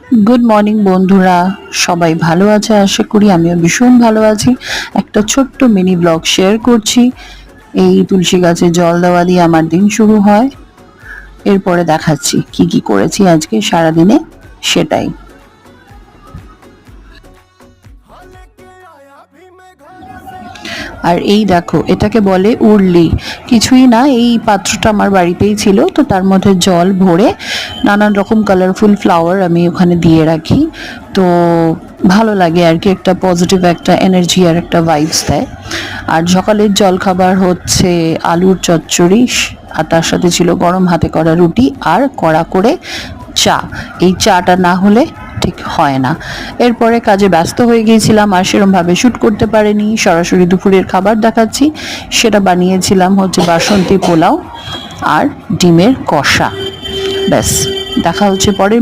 Good morning বন্ধুরা, সবাই ভালো আছে আশা করি। আমিও ভীষণ ভালো আছি। একটা ছোট্ট মিনি ব্লগ শেয়ার করছি। এই তুলসী গাছে জল দেওয়া দিয়ে আমার দিন শুরু হয়। এরপরে দেখাচ্ছি কি কি করেছি আজকে সারাদিনে, সেটাই। আর এই দেখো, এটাকে বলে উরলি। কিছুই না, এই পাত্রটা আমার বাড়িতেই ছিল, তো তার মধ্যে জল ভরে নানান রকম কালারফুল ফ্লাওয়ার আমি ওখানে দিয়ে রাখি। তো ভালো লাগে আর কি, একটা পজিটিভ একটা এনার্জি আর একটা ভাইবস দেয়। আর সকালের জলখাবার হচ্ছে আলুর চচ্চড়ি, আর তার সাথে ছিল গরম হাতে করা রুটি আর কড়া করে চা। এই চাটা না হলে ঠিক হয় না। এরপরে কাজে ব্যস্ত হয়ে গিয়েছিলাম, আর সেরমভাবে শ্যুট করতে পারিনি। সরাসরি দুপুরের খাবার দেখাচ্ছি। সেটা বানিয়েছিলাম হচ্ছে বাসন্তী পোলাও আর ডিমের কষা। ব্যাস, দেখা হচ্ছে পরের